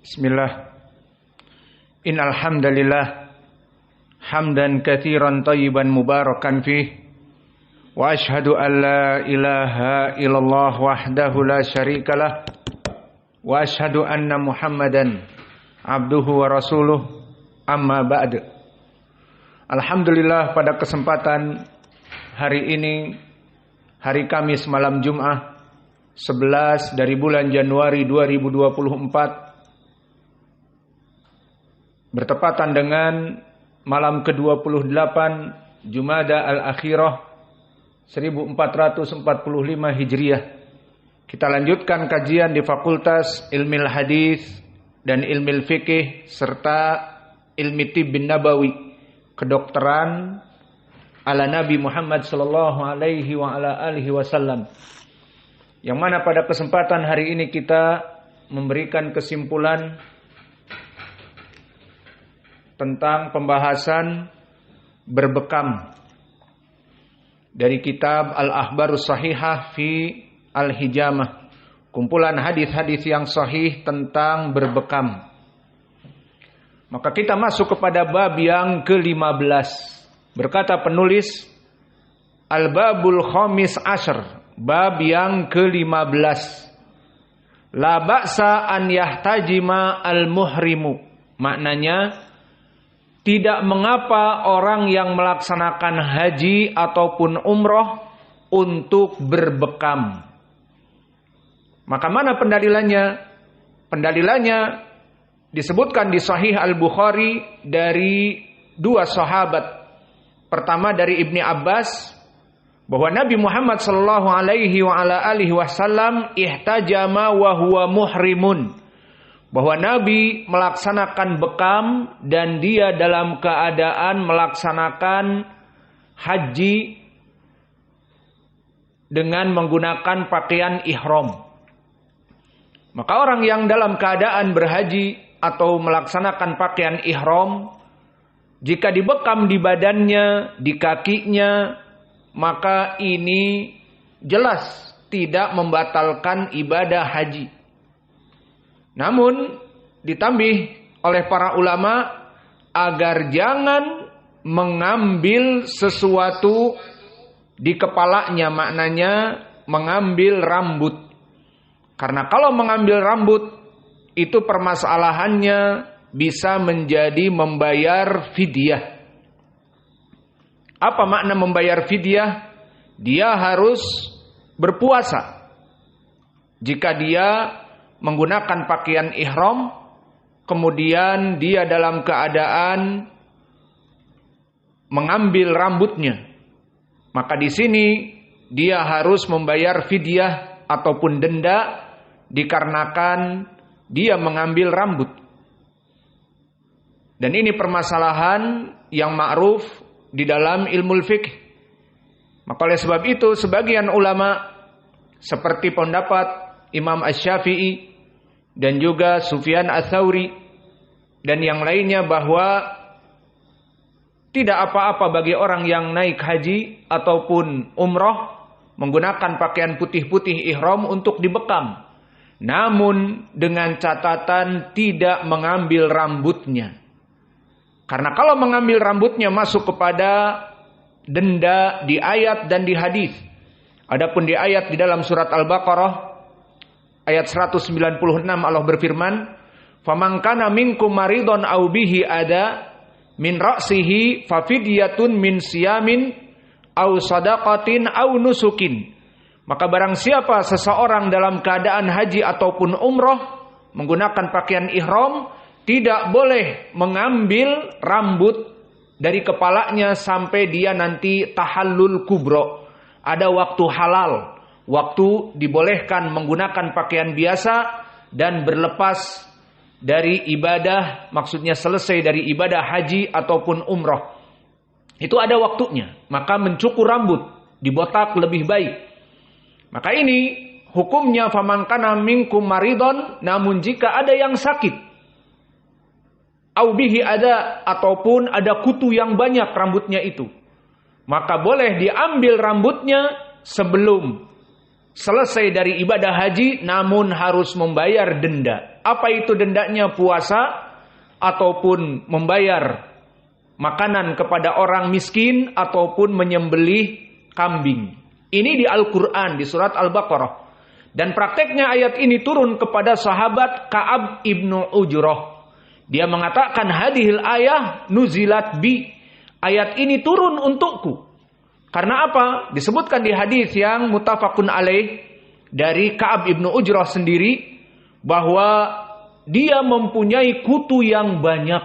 Bismillah. Innal hamdalillah hamdan katsiran thayyiban mubarakan fih wa asyhadu an la ilaha illallah wahdahu la syarikalah wa asyhadu anna Muhammadan abduhu wa rasuluh amma ba'd. Alhamdulillah, pada kesempatan hari ini, hari Kamis malam Jumat 11 dari bulan Januari 2024, bertepatan dengan malam ke-28 Jumada al-Akhirah 1445 Hijriah. Kita lanjutkan kajian di Fakultas Ilmil Hadis dan Ilmil Fikih serta Ilmi Tibbin Nabawi, kedokteran ala Nabi Muhammad sallallahu alaihi wa ala alihi wasallam. Yang mana pada kesempatan hari ini kita memberikan kesimpulan tentang pembahasan berbekam dari kitab Al-Akhbarus Sahihah fi Al-Hijamah, kumpulan hadis-hadis yang sahih tentang berbekam. Maka kita masuk kepada bab yang ke-15. Berkata penulis, Al-Babul Khamis Ashar, bab yang ke-15. La ba'sa an yahtajima al-muhrimu. Maknanya, tidak mengapa orang yang melaksanakan haji ataupun umroh untuk berbekam. Maka mana pendalilannya? Pendalilannya disebutkan di Sahih Al-Bukhari dari dua sahabat. Pertama dari Ibni Abbas, bahwa Nabi Muhammad sallallahu alaihi wa ala alihi wasallam ihtajama wa huwa muhrimun. Bahwa Nabi melaksanakan bekam dan dia dalam keadaan melaksanakan haji dengan menggunakan pakaian ihram. Maka orang yang dalam keadaan berhaji atau melaksanakan pakaian ihram, jika dibekam di badannya, di kakinya, maka ini jelas tidak membatalkan ibadah haji. Namun ditambih oleh para ulama agar jangan mengambil sesuatu di kepalanya, maknanya mengambil rambut. Karena kalau mengambil rambut itu permasalahannya bisa menjadi membayar fidyah. Apa makna membayar fidyah? Dia harus berpuasa. Jika dia menggunakan pakaian ihram, kemudian dia dalam keadaan mengambil rambutnya, maka di sini dia harus membayar fidyah ataupun denda dikarenakan dia mengambil rambut. Dan ini permasalahan yang ma'ruf di dalam ilmu fiqh. Maka oleh sebab itu sebagian ulama seperti pendapat Imam Asy-Syafi'i dan juga Sufyan Ats-Tsauri dan yang lainnya bahwa tidak apa-apa bagi orang yang naik haji ataupun umroh menggunakan pakaian putih-putih ihram untuk dibekam. Namun dengan catatan tidak mengambil rambutnya. Karena kalau mengambil rambutnya masuk kepada denda di ayat dan di hadis. Adapun di ayat di dalam surat Al-Baqarah ayat 196 Allah berfirman, "Faman kana minkum maridun aw bihi ada min ra'sihi fa fidyatun min siyamin aw shadaqatin aw nusukin." Maka barang siapa seseorang dalam keadaan haji ataupun umroh menggunakan pakaian ihram, tidak boleh mengambil rambut dari kepalanya sampai dia nanti tahallul kubro. Ada waktu halal, waktu dibolehkan menggunakan pakaian biasa dan berlepas dari ibadah, maksudnya selesai dari ibadah haji ataupun umroh. Itu ada waktunya. Maka mencukur rambut, dibotak lebih baik. Maka ini hukumnya faman kana minkum maridon, namun jika ada yang sakit, au bihi ada, ataupun ada kutu yang banyak rambutnya itu, maka boleh diambil rambutnya sebelum selesai dari ibadah haji namun harus membayar denda. Apa itu dendanya? Puasa ataupun membayar makanan kepada orang miskin ataupun menyembelih kambing. Ini di Al-Quran, di surat Al-Baqarah. Dan prakteknya ayat ini turun kepada sahabat Ka'ab ibnu Ujrah. Dia mengatakan, hadhil ayah nuzilat bi. Ayat ini turun untukku. Karena apa? Disebutkan di hadis yang muttafaqun alaih dari Ka'ab ibnu Ujrah sendiri, bahwa dia mempunyai kutu yang banyak.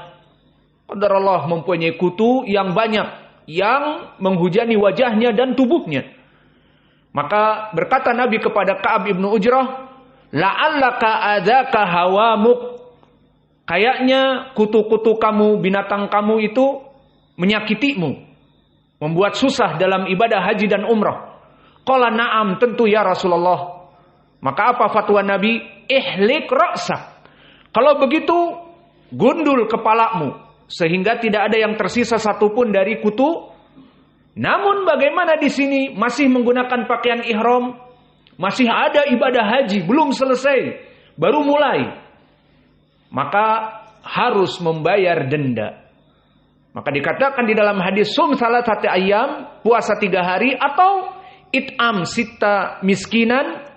Qadarullah, mempunyai kutu yang banyak yang menghujani wajahnya dan tubuhnya. Maka berkata Nabi kepada Ka'ab ibnu Ujrah, la'allaka adzaka hawamuk. Kayaknya kutu-kutu kamu, binatang kamu itu menyakitimu, membuat susah dalam ibadah haji dan umrah. Qala na'am, tentu ya Rasulullah. Maka apa fatwa Nabi? Ihlik ra'sak. Kalau begitu, gundul kepalamu, sehingga tidak ada yang tersisa satupun dari kutu. Namun bagaimana di sini masih menggunakan pakaian ihram, masih ada ibadah haji, belum selesai, baru mulai. Maka harus membayar denda. Maka dikatakan di dalam hadis sum salasati ayyam, puasa 3 hari, atau it'am sita miskinan,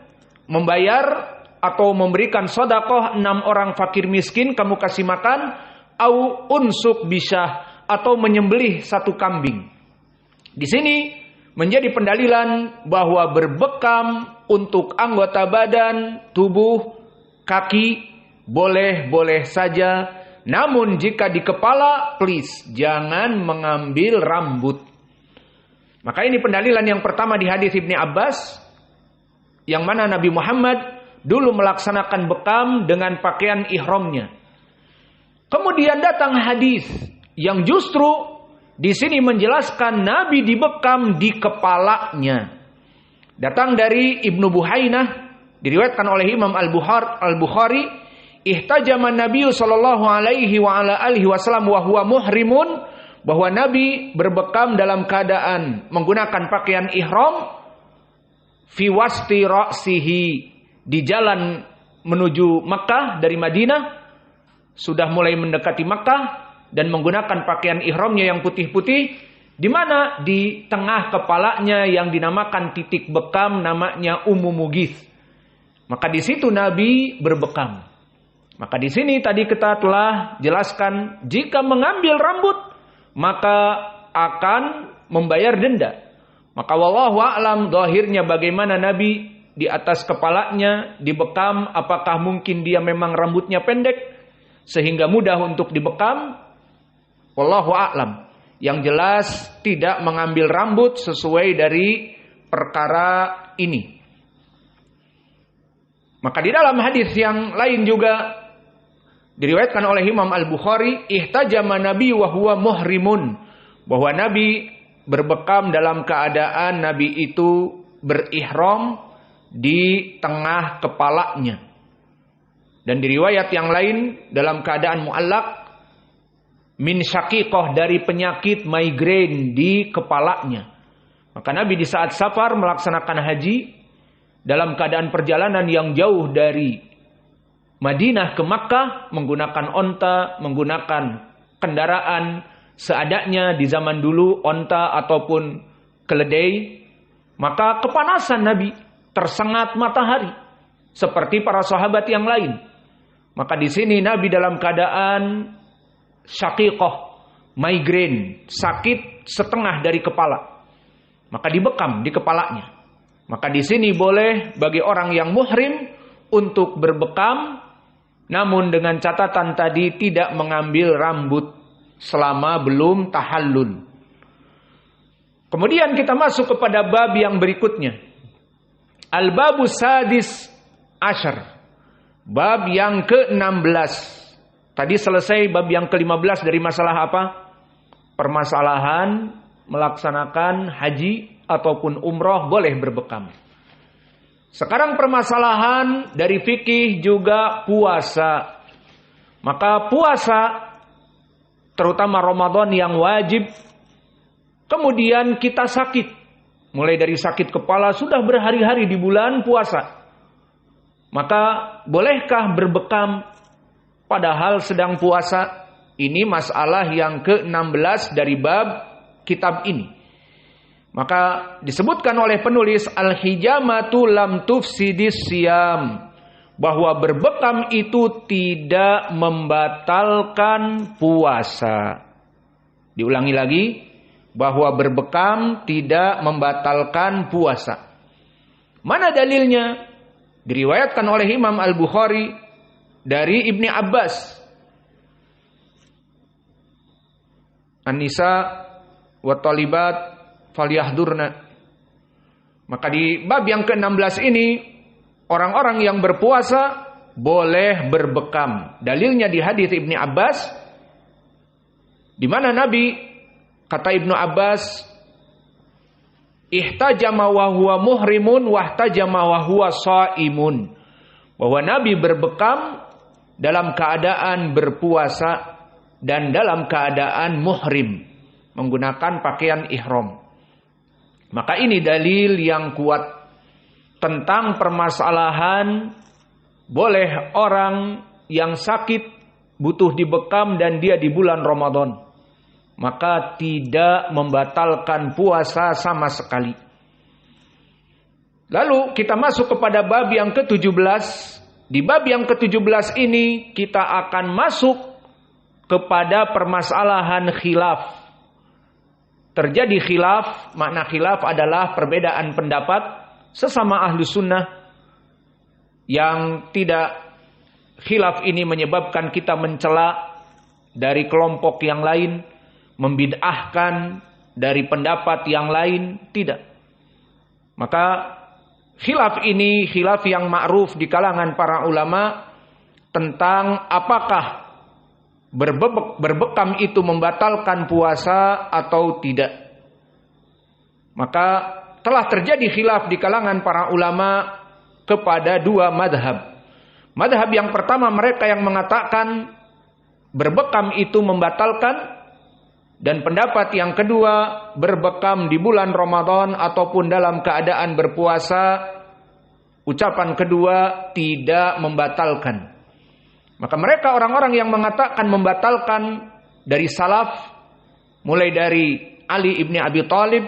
membayar atau memberikan sedekah 6 orang fakir miskin kamu kasih makan, au unsuk bisyah, atau menyembelih 1 kambing. Di sini menjadi pendalilan bahwa berbekam untuk anggota badan, tubuh, kaki boleh-boleh saja. Namun jika di kepala, please jangan mengambil rambut. Maka ini pendalilan yang pertama di hadis Ibnu Abbas, yang mana Nabi Muhammad dulu melaksanakan bekam dengan pakaian ihramnya. Kemudian datang hadis yang justru di sini menjelaskan Nabi dibekam di kepalanya. Datang dari Ibnu Buhainah, diriwayatkan oleh Imam Al-Bukhari, ihtajama Nabi sallallahu alaihi wa ala alihi wasallam wa huwa muhrimun, bahwa Nabi berbekam dalam keadaan menggunakan pakaian ihram fi wasti ra'sihi, di jalan menuju Makkah dari Madinah, sudah mulai mendekati Makkah, dan menggunakan pakaian ihramnya yang putih-putih, di mana di tengah kepalanya yang dinamakan titik bekam namanya umumugis. Maka di situ Nabi berbekam. Maka di sini tadi kita telah jelaskan, jika mengambil rambut maka akan membayar denda. Maka wallahu a'lam zahirnya bagaimana Nabi di atas kepalanya dibekam, apakah mungkin dia memang rambutnya pendek sehingga mudah untuk dibekam? Wallahu a'lam. Yang jelas tidak mengambil rambut sesuai dari perkara ini. Maka di dalam hadis yang lain juga diriwayatkan oleh Imam Al-Bukhari, ihtajama Nabi wa huwa muhrimun, bahwa Nabi berbekam dalam keadaan Nabi itu berihram di tengah kepalanya. Dan di riwayat yang lain dalam keadaan muallaq, min syaqiqah, dari penyakit migrain di kepalanya. Maka Nabi di saat safar melaksanakan haji dalam keadaan perjalanan yang jauh dari Madinah ke Makkah, menggunakan onta, menggunakan kendaraan seadanya di zaman dulu, onta ataupun keledai. Maka kepanasan Nabi, tersengat matahari seperti para sahabat yang lain. Maka di sini Nabi dalam keadaan syaqiqah, migrain, sakit setengah dari kepala. Maka dibekam di kepalanya. Maka di sini boleh bagi orang yang muhrim untuk berbekam, namun dengan catatan tadi tidak mengambil rambut selama belum tahallul. Kemudian kita masuk kepada bab yang berikutnya. Al-babu sadis asyar. Bab yang ke-16. Tadi selesai bab yang ke-15 dari masalah apa? Permasalahan melaksanakan haji ataupun umroh boleh berbekam. Sekarang permasalahan dari fikih juga puasa. Maka puasa, terutama Ramadan yang wajib, kemudian kita sakit. mulai dari sakit kepala, sudah berhari-hari di bulan puasa. Maka bolehkah berbekam padahal sedang puasa? Ini masalah yang ke-16 dari bab kitab ini. Maka disebutkan oleh penulis al-hijamatu lam tufsidis siyam, bahwa berbekam itu tidak membatalkan puasa. Diulangi lagi, bahwa berbekam tidak membatalkan puasa. Mana dalilnya? Diriwayatkan oleh Imam Al-Bukhari dari Ibni Abbas. An-nisa wa talibat falyahdurna. Maka di bab yang ke-16 ini, orang-orang yang berpuasa boleh berbekam. Dalilnya di hadis Ibni Abbas, di mana Nabi, kata Ibnu Abbas, ihtajama wa huwa muhrimun wahtajama wa huwa shaimun. Bahwa Nabi berbekam dalam keadaan berpuasa dan dalam keadaan muhrim, menggunakan pakaian ihram. Maka ini dalil yang kuat tentang permasalahan boleh orang yang sakit butuh dibekam dan dia di bulan Ramadan, maka tidak membatalkan puasa sama sekali. Lalu kita masuk kepada bab yang ke-17. Di bab yang ke-17 ini kita akan masuk kepada permasalahan khilaf. Terjadi khilaf, makna khilaf adalah perbedaan pendapat sesama ahlu sunnah, yang tidak khilaf ini menyebabkan kita mencela dari kelompok yang lain, membid'ahkan dari pendapat yang lain, tidak. Maka khilaf ini khilaf yang ma'ruf di kalangan para ulama tentang apakah berbekam itu membatalkan puasa atau tidak. Maka telah terjadi khilaf di kalangan para ulama kepada dua madhab. Madhab yang pertama, mereka yang mengatakan berbekam itu membatalkan. Dan pendapat yang kedua, berbekam di bulan Ramadan ataupun dalam keadaan berpuasa, ucapan kedua tidak membatalkan. Maka mereka orang-orang yang mengatakan membatalkan dari salaf, mulai dari Ali ibni Abi Thalib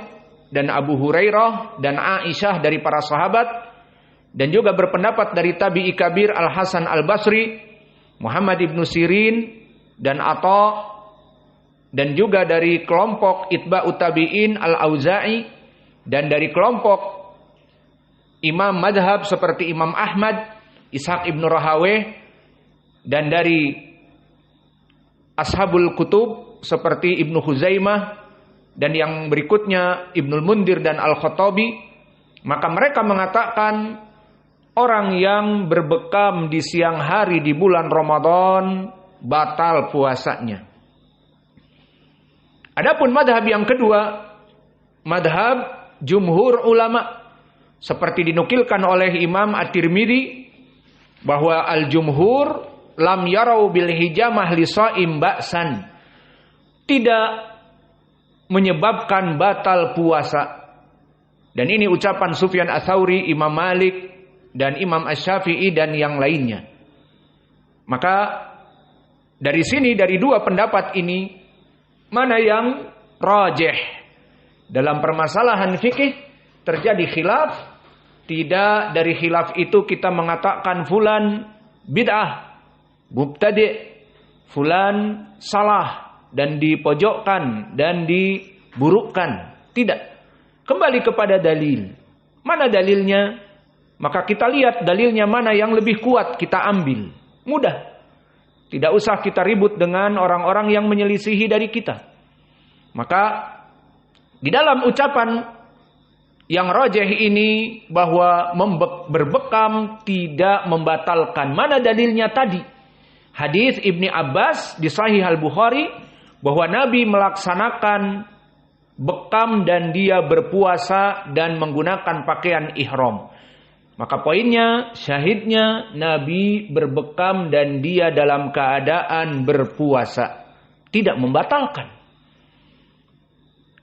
dan Abu Hurairah dan Aisyah dari para sahabat, dan juga berpendapat dari Tabi'i Kabir Al-Hasan Al-Basri, Muhammad ibnu Sirin dan Atha, dan juga dari kelompok Itba'ut Tabi'in Al-Auza'i, dan dari kelompok imam madhab seperti Imam Ahmad, Ishaq ibn Rahaweh, dan dari Ashabul Kutub seperti Ibnu Huzaimah, dan yang berikutnya Ibnul Mundir dan Al-Khattabi. Maka mereka mengatakan orang yang berbekam di siang hari di bulan Ramadan batal puasanya. Adapun madhab yang kedua, madhab jumhur ulama, seperti dinukilkan oleh Imam At-Tirmidzi, bahwa al-jumhur lam yarau bil hijamah li shaim ba'san, tidak menyebabkan batal puasa. Dan ini ucapan Sufyan Ats-Tsauri, Imam Malik, dan Imam Asy-Syafi'i dan yang lainnya. Maka dari sini, dari dua pendapat ini, mana yang rajih? Dalam permasalahan fikih terjadi khilaf. Tidak dari khilaf itu kita mengatakan fulan bid'ah, mubtadi', fulan salah dan dipojokkan dan diburukkan. Tidak. Kembali kepada dalil. Mana dalilnya? Maka kita lihat dalilnya mana yang lebih kuat, kita ambil. Mudah. Tidak usah kita ribut dengan orang-orang yang menyelisihi dari kita. Maka di dalam ucapan yang rajih ini, bahwa berbekam tidak membatalkan. Mana dalilnya tadi? Hadis Ibni Abbas di Sahih Al-Bukhari, bahwa Nabi melaksanakan bekam dan dia berpuasa dan menggunakan pakaian ihram. Maka poinnya, syahidnya, Nabi berbekam dan dia dalam keadaan berpuasa. Tidak membatalkan.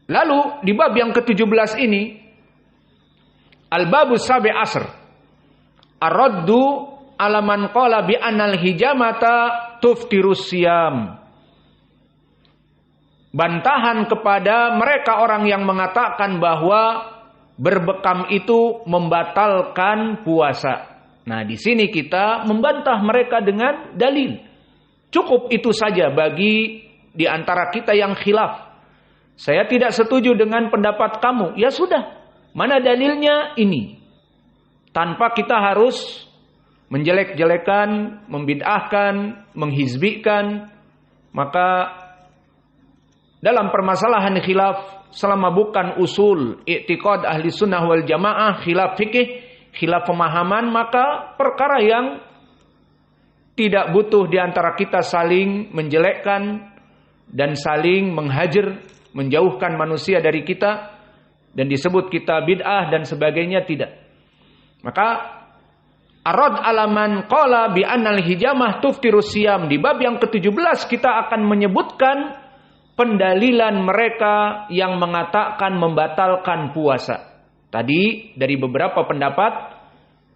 Lalu di bab yang ke-17 ini, Al-babu sabi asr. Ar-raddu ala man qala bi anal hijamata tuftirus siyam. Bantahan kepada mereka orang yang mengatakan bahwa berbekam itu membatalkan puasa. Nah, di sini kita membantah mereka dengan dalil. Cukup itu saja bagi di antara kita yang khilaf. Saya tidak setuju dengan pendapat kamu. Ya sudah, mana dalilnya ini? Tanpa kita harus menjelek-jelekan, membid'ahkan, menghizbikan. Maka dalam permasalahan khilaf, selama bukan usul i'tiqad ahli sunnah wal jamaah, khilaf fikih, khilaf pemahaman, maka perkara yang tidak butuh di antara kita saling menjelekkan dan saling menghajar, menjauhkan manusia dari kita dan disebut kita bid'ah dan sebagainya, tidak. Maka arad alaman qala bi annal hijamah tuftirus siyam, di bab yang ke-17 kita akan menyebutkan pendalilan mereka yang mengatakan membatalkan puasa. Tadi dari beberapa pendapat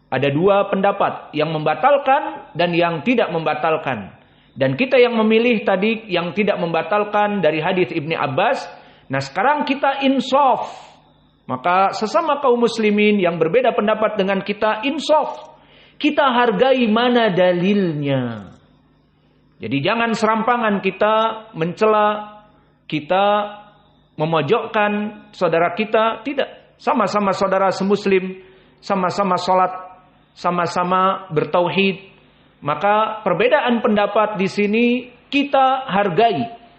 ada 2 pendapat, yang membatalkan dan yang tidak membatalkan. Dan kita yang memilih tadi yang tidak membatalkan dari hadis Ibni Abbas. Nah, sekarang kita insaf. Maka sesama kaum muslimin yang berbeda pendapat dengan kita, insaf. Kita hargai mana dalilnya. Jadi jangan serampangan kita mencela, kita memojokkan saudara kita. Tidak. Sama-sama saudara semuslim, sama-sama sholat, sama-sama bertauhid. Maka perbedaan pendapat di sini kita hargai.